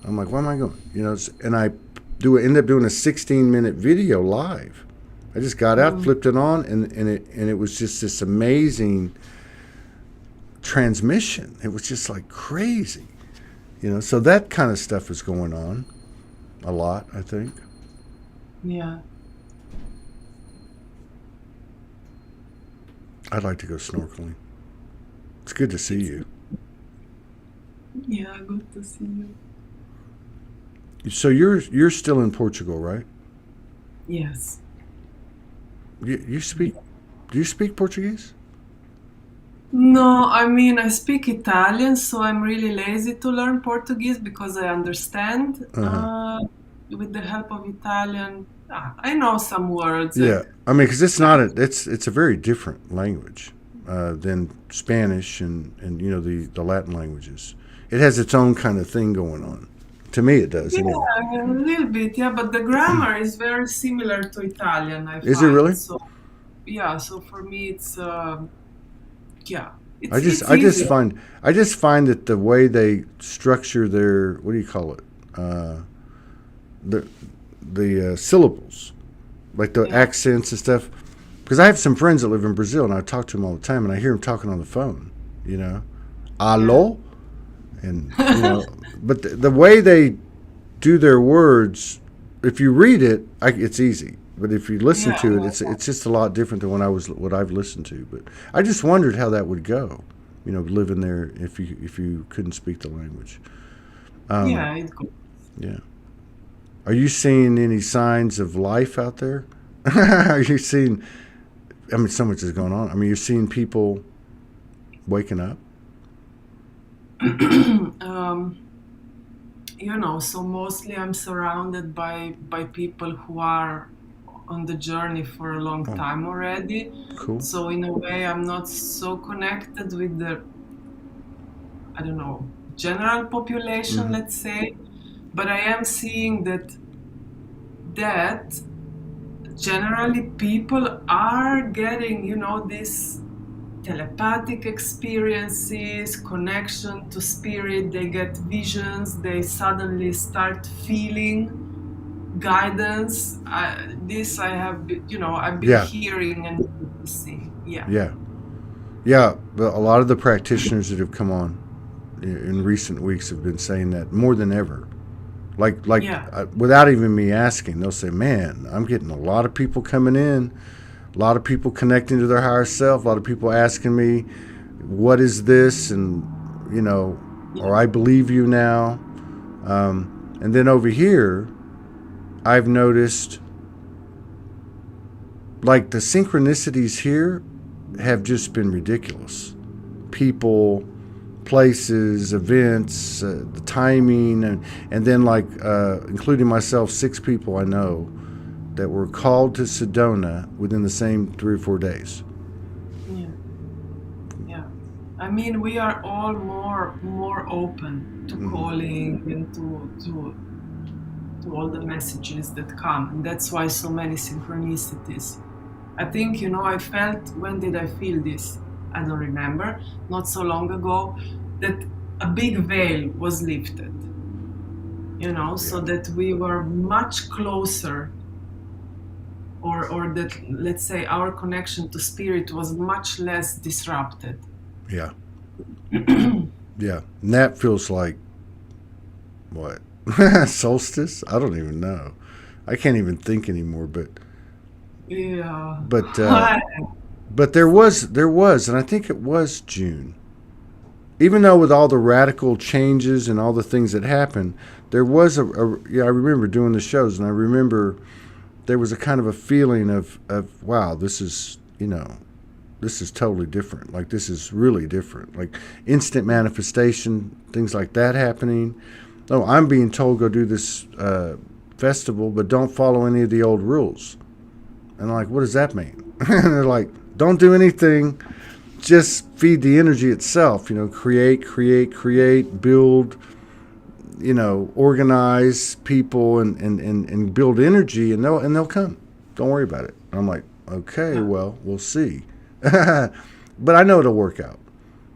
I'm like, why am I going? And I end up doing a 16-minute video live. I just got out, flipped it on, and it was just this amazing transmission. It was just like crazy. So that kind of stuff is going on a lot, I think. Yeah. I'd like to go snorkeling. It's good to see you. Yeah, good to see you. So you're still in Portugal, right? Yes. You speak? Do you speak Portuguese? No, I mean, I speak Italian, so I'm really lazy to learn Portuguese because I understand Uh-huh. with the help of Italian. I know some words Yeah, like, I mean, because it's a very different language than Spanish and the Latin languages. It has its own kind of thing going on. To me, it does yeah, anyway. a little bit, yeah, but the grammar is very similar to Italian, I Is it find. really? So, yeah, so for me, yeah, I just it's I just easy. find I just find that the way they structure their, what do you call it, uh, the syllables, like the Yeah. accents and stuff. Because I have some friends that live in Brazil, and I talk to them all the time, and I hear them talking on the phone. You know, Yeah. alô, and but the way they do their words, if you read it, it's easy. But if you listen Yeah, to it, it's just a lot different than what I've listened to. But I just wondered how that would go, living there if you couldn't speak the language. Um, yeah, it goes. yeah. Are you seeing any signs of life out there? Are you seeing? I mean, so much is going on. I mean, you're seeing people waking up. um, so mostly I'm surrounded by people who are on the journey for a long Oh, time already. cool. So in a way, I'm not so connected with the, I don't know, general population, Mm-hmm. let's say, but I am seeing that generally people are getting, these telepathic experiences, connection to spirit, they get visions, they suddenly start feeling guidance. This I have, I've been Yeah, hearing and witnessing. Yeah. yeah, yeah. But a lot of the practitioners that have come on in recent weeks have been saying that more than ever. Yeah. Without even me asking, they'll say, "Man, I'm getting a lot of people coming in, a lot of people connecting to their higher self, a lot of people asking me, what is this?' and you know, or I believe you now." And then over here, I've noticed like the synchronicities here have just been ridiculous. People, places, events, the timing, and then including myself, 6 people I know that were called to Sedona within the same 3 or 4 days. Yeah. Yeah. I mean, we are all more open to Mm-hmm. calling and to all the messages that come, and that's why so many synchronicities. I think, I felt, when did I feel this? I don't remember. Not so long ago, that a big veil was lifted, so Yeah, that we were much closer, or that, let's say, our connection to spirit was much less disrupted. yeah, yeah. And that feels like what? Solstice? I don't even know. I can't even think anymore. Yeah. But uh, but there was, and I think it was June. Even though with all the radical changes and all the things that happened, there was yeah. I remember doing the shows, and I remember there was a kind of a feeling of wow, this is totally different. Like this is really different. Like instant manifestation, things like that happening. Oh, I'm being told go do this festival, but don't follow any of the old rules. And I'm like, what does that mean? And they're like, don't do anything. Just feed the energy itself. Create, build. Organize people and build energy, and they'll come. Don't worry about it. I'm like, okay, Yeah. well, we'll see. But I know it'll work out.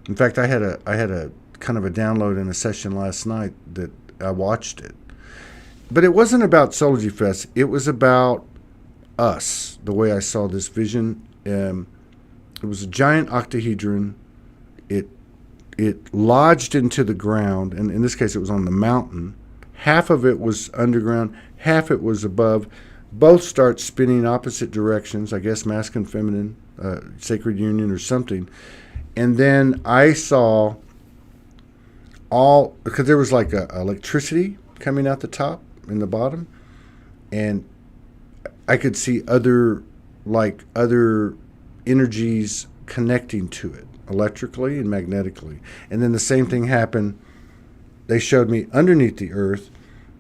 In fact, I had a kind of a download in a session last night that I watched it. But it wasn't about Soulogy Fest. It was about us. The way I saw this vision, it was a giant octahedron. It it lodged into the ground, and in this case, it was on the mountain. Half of it was underground, half it was above. Both start spinning opposite directions. I guess masculine, feminine, sacred union, or something. And then I saw all because there was like electricity coming out the top and the bottom, and I could see other energies connecting to it. electrically and magnetically. And then the same thing happened. They showed me underneath the earth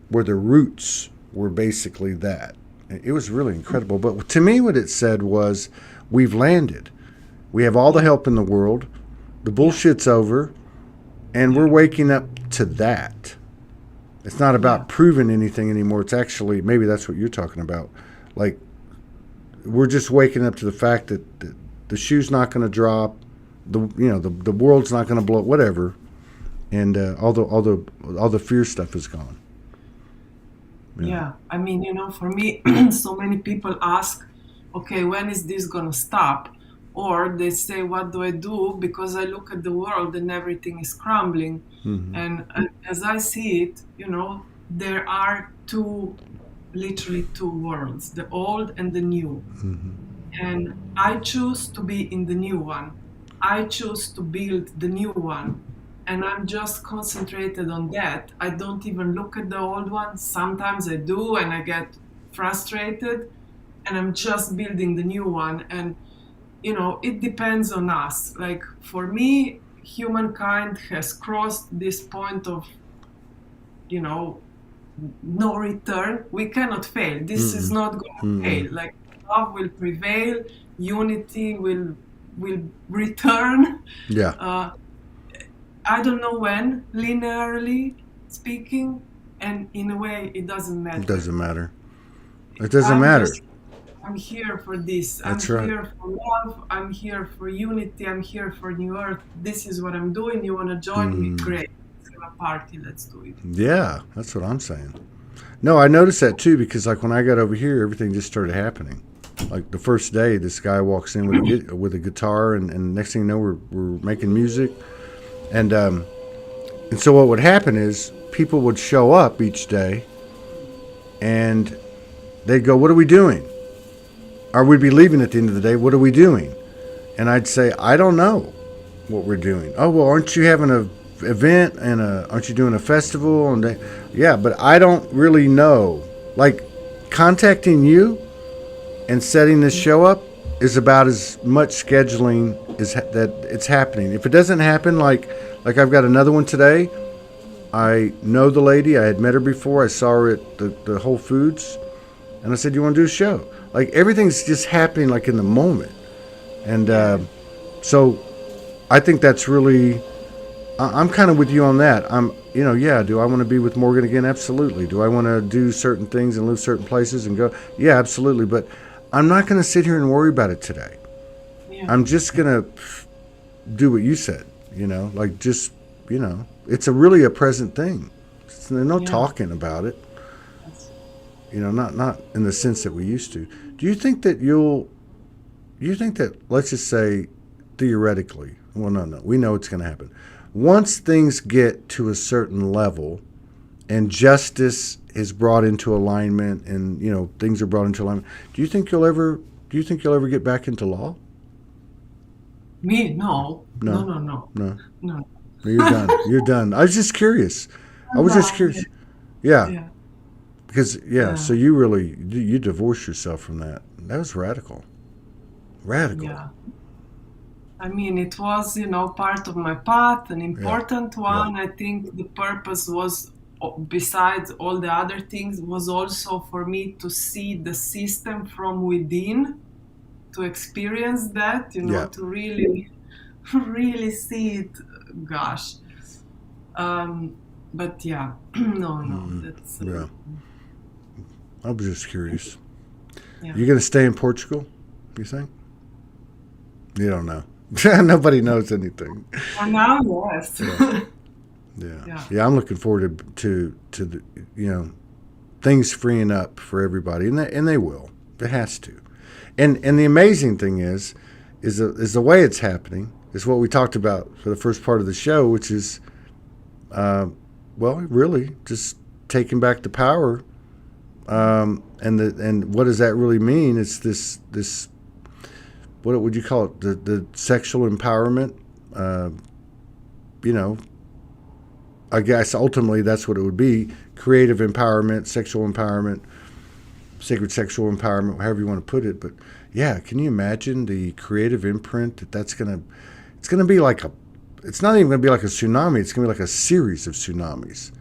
where the roots were basically that. It was really incredible. But to me, what it said was, we've landed. We have all the help in the world. The bullshit's over. And we're waking up to that. It's not about proving anything anymore. It's actually, maybe that's what you're talking about. Like, we're just waking up to the fact that the shoe's not going to drop. The world's not going to blow, whatever. And all the fear stuff is gone. Yeah. I mean, for me, so many people ask, okay, when is this going to stop? Or they say, what do I do? Because I look at the world and everything is crumbling. Mm-hmm. And as I see it, there are literally two worlds, the old and the new. Mm-hmm. And I choose to be in the new one. I choose to build the new one. And I'm just concentrated on that. I don't even look at the old one. Sometimes I do, and I get frustrated. And I'm just building the new one. And it depends on us. Like, for me, humankind has crossed this point of, no return. We cannot fail. This is not going to fail. Like, love will prevail. Unity will return. Yeah. I don't know when, linearly speaking, and in a way, it doesn't matter. It doesn't matter. It doesn't matter. I'm here for this. That's I'm right. here for love. I'm here for unity. I'm here for New Earth. This is what I'm doing. You want to join me? Great. Let's have a party. Let's do it. Yeah, that's what I'm saying. No, I noticed that too, because like when I got over here, everything just started happening. Like the first day, this guy walks in with a guitar, and next thing you know, we're making music, and so what would happen is people would show up each day, and they'd go, "What are we doing?" Or we'd be leaving at the end of the day. What are we doing? And I'd say, I don't know what we're doing. Oh, well, aren't you having an event and aren't you doing a festival? And yeah, but I don't really know. Like, contacting you and setting this show up is about as much scheduling as that it's happening. If it doesn't happen, like I've got another one today. I know the lady. I had met her before. I saw her at the Whole Foods. And I said, you want to do a show? Like, everything's just happening like in the moment. And so I think that's really, I'm kind of with you on that. Do I want to be with Morgan again? Absolutely. Do I want to do certain things and live certain places and go? Yeah, absolutely. But I'm not going to sit here and worry about it today. Yeah. I'm just going to do what you said, like just, it's really a present thing. There's no talking about it. Not in the sense that we used to. Do you think that let's just say theoretically, well, no, we know it's going to happen. Once things get to a certain level and justice is brought into alignment and, things are brought into alignment, do you think you'll ever get back into law? Me? No. No. You're done. You're done. I was just curious. Yeah. Because, so you divorced yourself from that. That was radical. Yeah. I mean, it was, part of my path, an important one. I think the purpose was, besides all the other things, was also for me to see the system from within, to experience that, to really, really see it. Gosh. But yeah, that's... I was just curious. Yeah. You going to stay in Portugal, you think? You don't know. Nobody knows anything. For now, yes. Yeah, I'm looking forward to the, things freeing up for everybody, and they will. It has to. And the amazing thing is the way it's happening is what we talked about for the first part of the show, which is, really just taking back the power. And what does that really mean? It's this what would you call it? The sexual empowerment. I guess ultimately that's what it would be: creative empowerment, sexual empowerment, sacred sexual empowerment, however you want to put it. But yeah, can you imagine the creative imprint that's gonna? it's going to be like a, it's not even going to be like a tsunami. It's going to be like a series of tsunamis.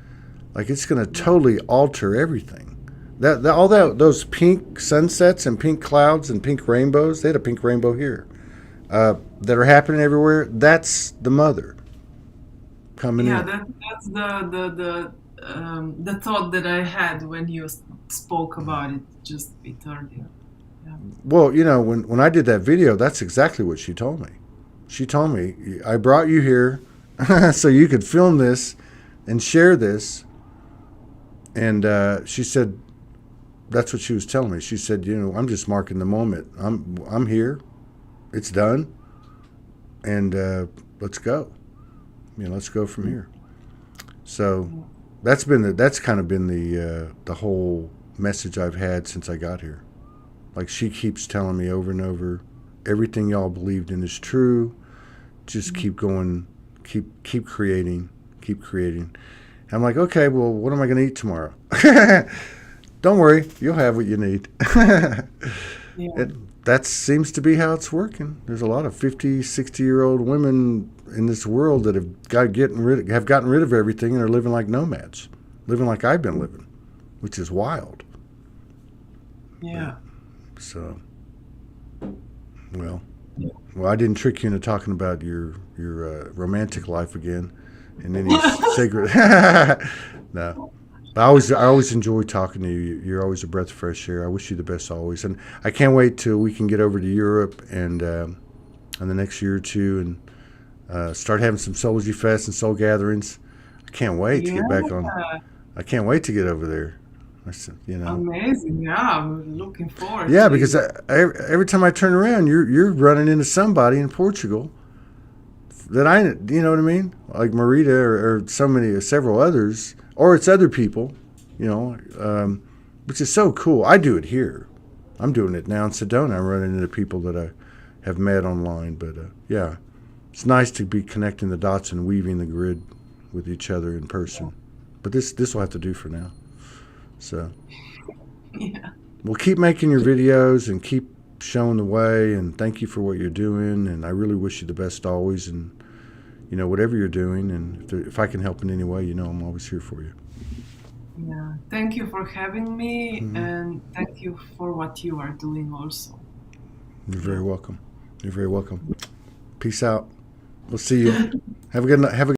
Like it's going to totally alter everything. All those pink sunsets and pink clouds and pink rainbows. They had a pink rainbow here. That are happening everywhere. That's the mother coming Yeah, in. that's the thought that I had when you spoke about it just a bit earlier. Yeah. Well, when I did that video, that's exactly what she told me. She told me, I brought you here so you could film this and share this. And she said, that's what she was telling me. She said, I'm just marking the moment. I'm here. It's done. And let's go. Let's go from here. So that's kind of been the whole message I've had since I got here. Like she keeps telling me over and over, everything y'all believed in is true. Just keep going, keep creating, keep creating. I'm like, okay, well, what am I going to eat tomorrow? Don't worry, you'll have what you need. Yeah. That seems to be how it's working. There's a lot of 50, 60-year-old women in this world that have gotten rid of everything and are living like nomads, living like I've been living, which is wild. Yeah. So, well, I didn't trick you into talking about your romantic life again, and any sacred. No, I always enjoy talking to you. You're always a breath of fresh air. I wish you the best always, and I can't wait till we can get over to Europe and in the next year or two and start having some Soulogy Fest and soul gatherings. I can't wait to get back on. I can't wait to get over there. Amazing. Yeah, I'm looking forward. Yeah, to because it. every time I turn around, you're running into somebody in Portugal that you know what I mean? Like Marita or several others, or it's other people, which is so cool. I do it here. I'm doing it now in Sedona. I'm running into people that I have met online, but yeah, it's nice to be connecting the dots and weaving the grid with each other in person. But this will have to do for now. So, Yeah. well, keep making your videos and keep showing the way. And thank you for what you're doing. And I really wish you the best always. And whatever you're doing, and if I can help in any way, I'm always here for you. Yeah. Thank you for having me, and thank you for what you are doing also. You're very welcome. You're very welcome. Peace out. We'll see you. Have a good night. Have a